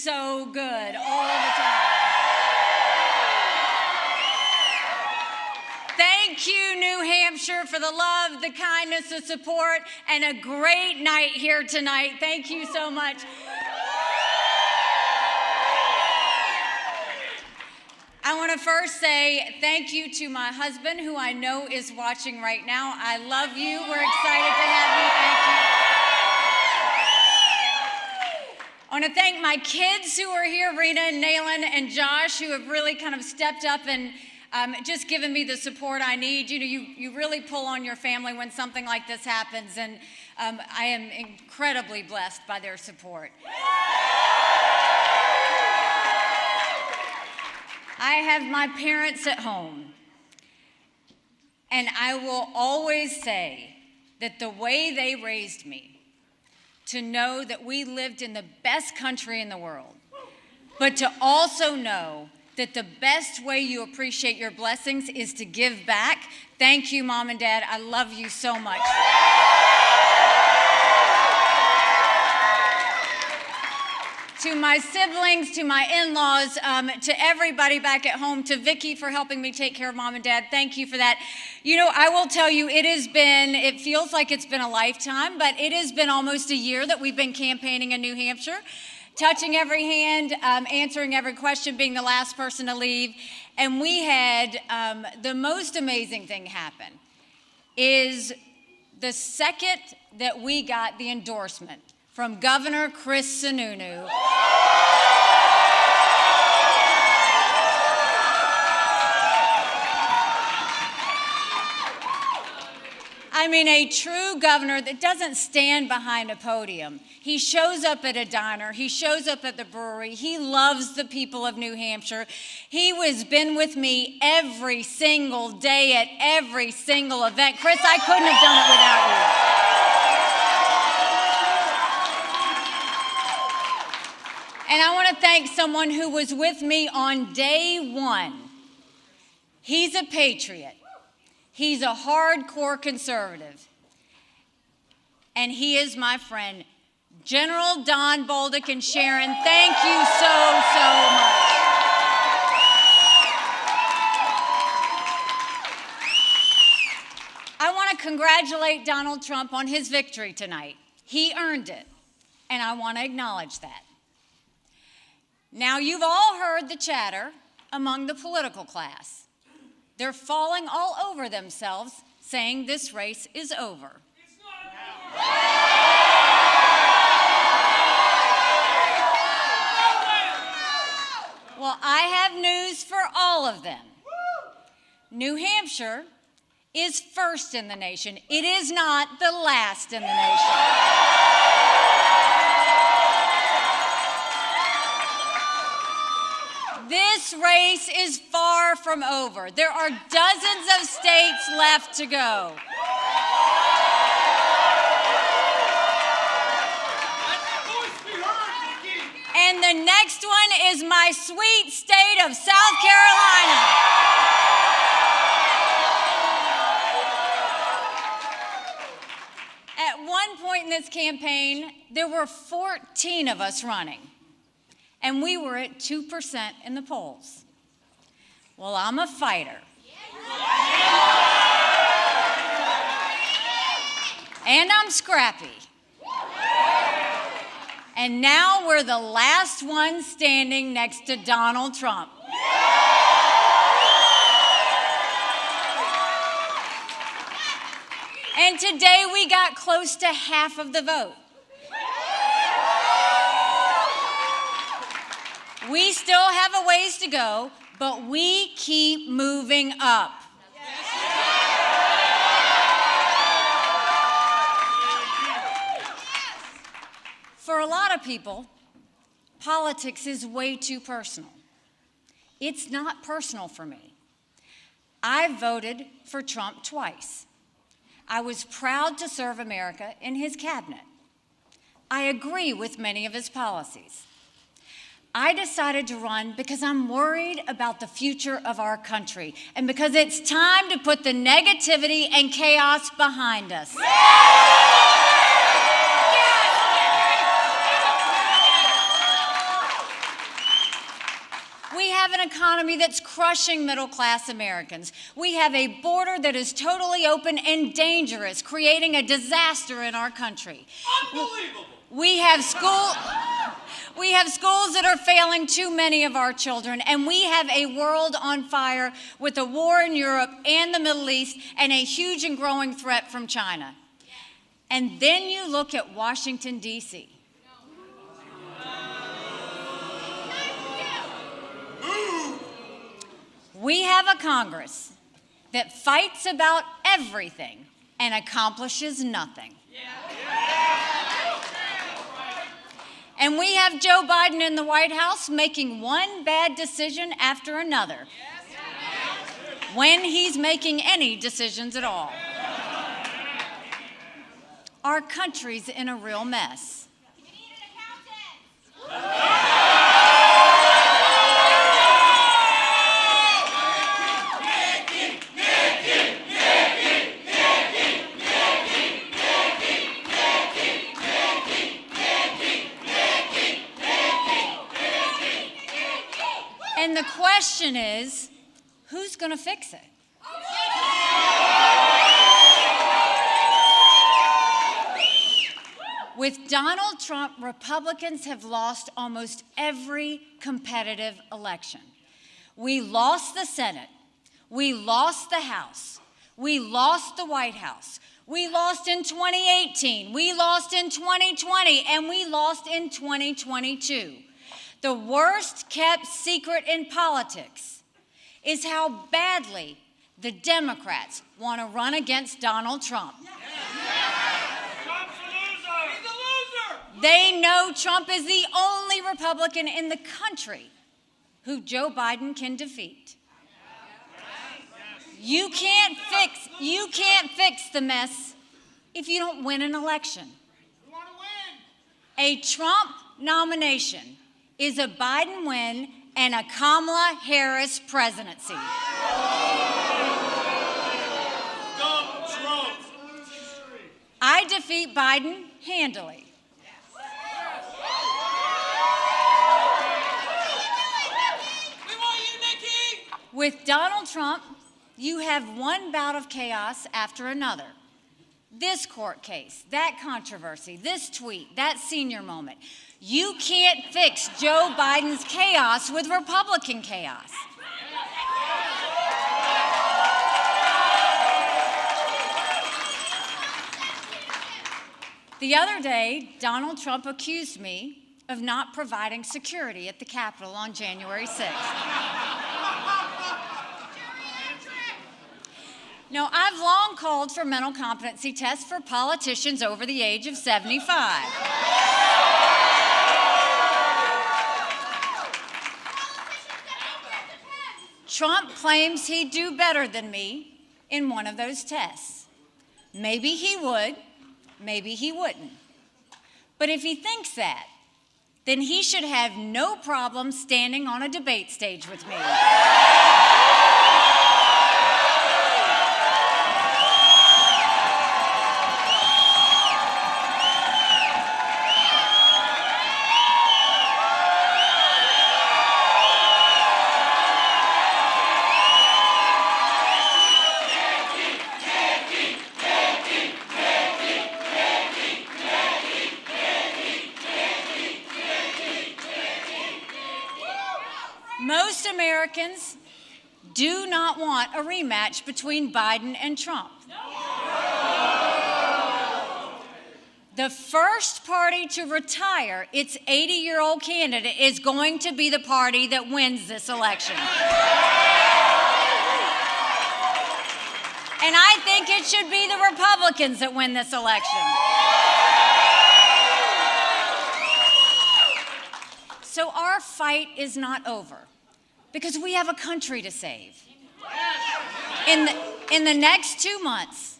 so good all the time. Thank you, New Hampshire, for the love, the kindness, the support, and a great night here tonight. Thank you so much. I want to first say thank you to my husband, who I know is watching right now. I love you. We're excited to have you. Thank you. I want to thank my kids who are here, Rena and Naylan and Josh, who have really kind of stepped up and just given me the support I need. You know, you really pull on your family when something like this happens, and I am incredibly blessed by their support. I have my parents at home, and I will always say that the way they raised me, to know that we lived in the best country in the world, but to also know that the best way you appreciate your blessings is to give back. Thank you, Mom and Dad. I love you so much. To my siblings, to my in-laws, to everybody back at home, to Vicki for helping me take care of Mom and Dad, thank you for that. You know, I will tell you, it feels like it's been a lifetime, but it has been almost a year that we've been campaigning in New Hampshire, touching every hand, answering every question, being the last person to leave. And we had the most amazing thing happen is the second that we got the endorsement from Governor Chris Sununu. I mean, a true governor that doesn't stand behind a podium. He shows up at a diner. He shows up at the brewery. He loves the people of New Hampshire. He has been with me every single day at every single event. Chris, I couldn't have done it without you. And I want to thank someone who was with me on day one. He's a patriot. He's a hardcore conservative. And he is my friend, General Don Bolduc. And Sharon, thank you so, so much. I want to congratulate Donald Trump on his victory tonight. He earned it, and I want to acknowledge that. Now, you've all heard the chatter among the political class. They're falling all over themselves, saying this race is over. It's not. Well, I have news for all of them. New Hampshire is first in the nation. It is not the last in the nation. This race is far from over. There are dozens of states left to go. And the next one is my sweet state of South Carolina. At one point in this campaign, there were 14 of us running. And we were at 2% in the polls. Well, I'm a fighter. And I'm scrappy. And now we're the last one standing next to Donald Trump. And today we got close to half of the vote. We still have a ways to go, but we keep moving up. For a lot of people, politics is way too personal. It's not personal for me. I voted for Trump twice. I was proud to serve America in his cabinet. I agree with many of his policies. I decided to run because I'm worried about the future of our country and because it's time to put the negativity and chaos behind us. economy that's crushing middle-class Americans. We have a border that is totally open and dangerous, creating a disaster in our country. Unbelievable. We have schools that are failing too many of our children, and we have a world on fire with a war in Europe and the Middle East and a huge and growing threat from China. And then you look at Washington, D.C. We have a Congress that fights about everything and accomplishes nothing. And we have Joe Biden in the White House making one bad decision after another, when he's making any decisions at all. Our country's in a real mess. We need an accountant. And the question is, who's going to fix it? With Donald Trump, Republicans have lost almost every competitive election. We lost the Senate. We lost the House. We lost the White House. We lost in 2018. We lost in 2020. And we lost in 2022. The worst kept secret in politics is how badly the Democrats want to run against Donald Trump. Trump's a loser. He's a loser. They know Trump is the only Republican in the country who Joe Biden can defeat. You can't fix the mess if you don't win an election. We want to win. A Trump nomination is a Biden win and a Kamala Harris presidency. Dumb Trump. I defeat Biden handily. We want you, Nikki. With Donald Trump, you have one bout of chaos after another. This court case, that controversy, this tweet, that senior moment. You can't fix Joe Biden's chaos with Republican chaos. The other day, Donald Trump accused me of not providing security at the Capitol on January 6th. Now, I've long called for mental competency tests for politicians over the age of 75. Trump claims he'd do better than me in one of those tests. Maybe he would, maybe he wouldn't. But if he thinks that, then he should have no problem standing on a debate stage with me. Most Americans do not want a rematch between Biden and Trump. The first party to retire its 80-year-old candidate is going to be the party that wins this election. And I think it should be the Republicans that win this election. So our fight is not over, because we have a country to save. In the next 2 months,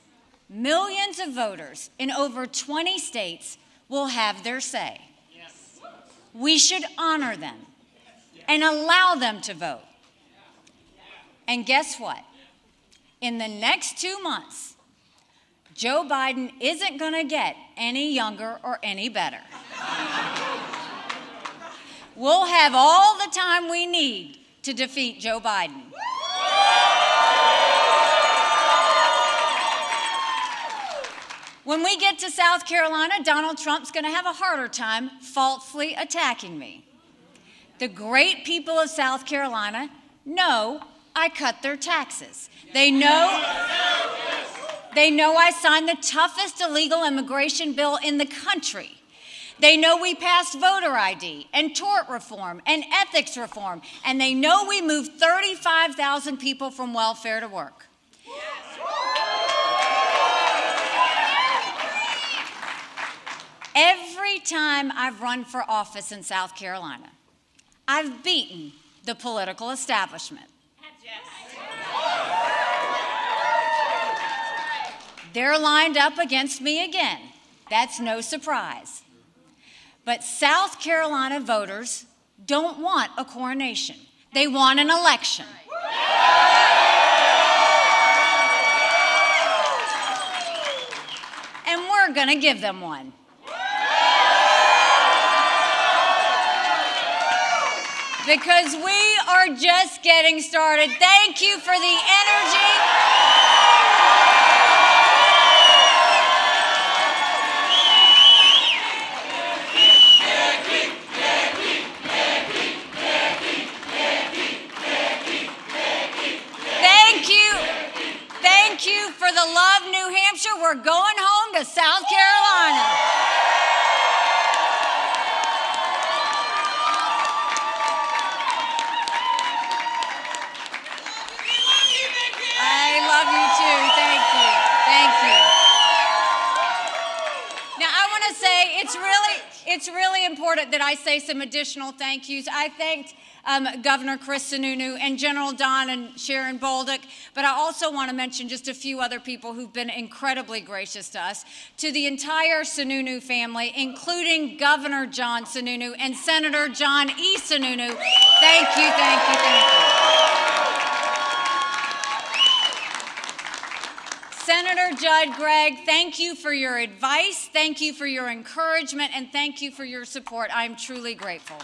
millions of voters in over 20 states will have their say. We should honor them and allow them to vote. And guess what? In the next 2 months, Joe Biden isn't going to get any younger or any better. We'll have all the time we need to defeat Joe Biden. When we get to South Carolina, Donald Trump's going to have a harder time falsely attacking me. The great people of South Carolina know I cut their taxes. They know I signed the toughest illegal immigration bill in the country. They know we passed voter ID and tort reform and ethics reform, and they know we moved 35,000 people from welfare to work. Every time I've run for office in South Carolina, I've beaten the political establishment. They're lined up against me again. That's no surprise. But South Carolina voters don't want a coronation. They want an election. And we're going to give them one. Because we are just getting started. Thank you for the energy. Thank you for the love, New Hampshire. We're going home to South Carolina. I love you too. Thank you. Thank you. Now, I want to say it's really important that I say some additional thank yous. I thanked Governor Chris Sununu and General Don and Sharon Bolduc, but I also want to mention just a few other people who've been incredibly gracious to us, to the entire Sununu family, including Governor John Sununu and Senator John E. Sununu. Thank you, thank you, thank you. Senator Judd Gregg, thank you for your advice, thank you for your encouragement, and thank you for your support. I'm truly grateful.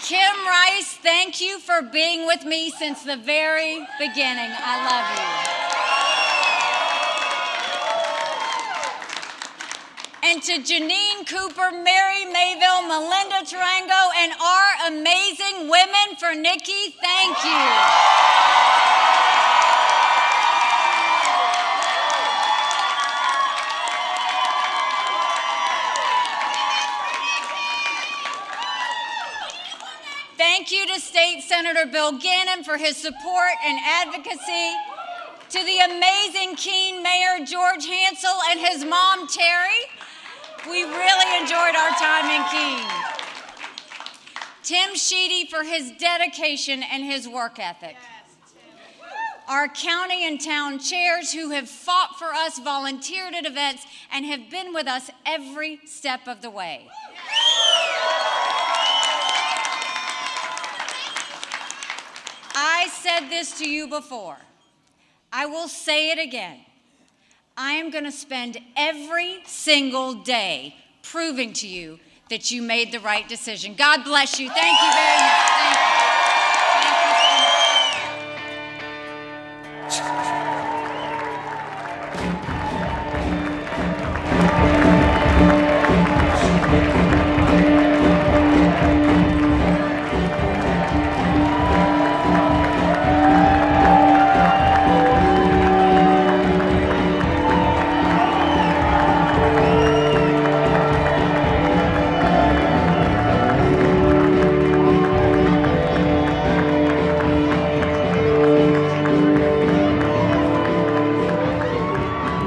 Kim Rice, thank you for being with me since the very beginning. I love you. And to Janine Cooper, Mary Mayville, Melinda Tarango, and our amazing Women for Nikki, thank you. Thank you to State Senator Bill Gannon for his support and advocacy, to the amazing Keene Mayor George Hansel and his mom Terry. We really enjoyed our time in Keene. Tim Sheedy for his dedication and his work ethic. Our county and town chairs who have fought for us, volunteered at events, and have been with us every step of the way. I said this to you before. I will say it again. I am going to spend every single day proving to you that you made the right decision. God bless you. Thank you very much. Thank you.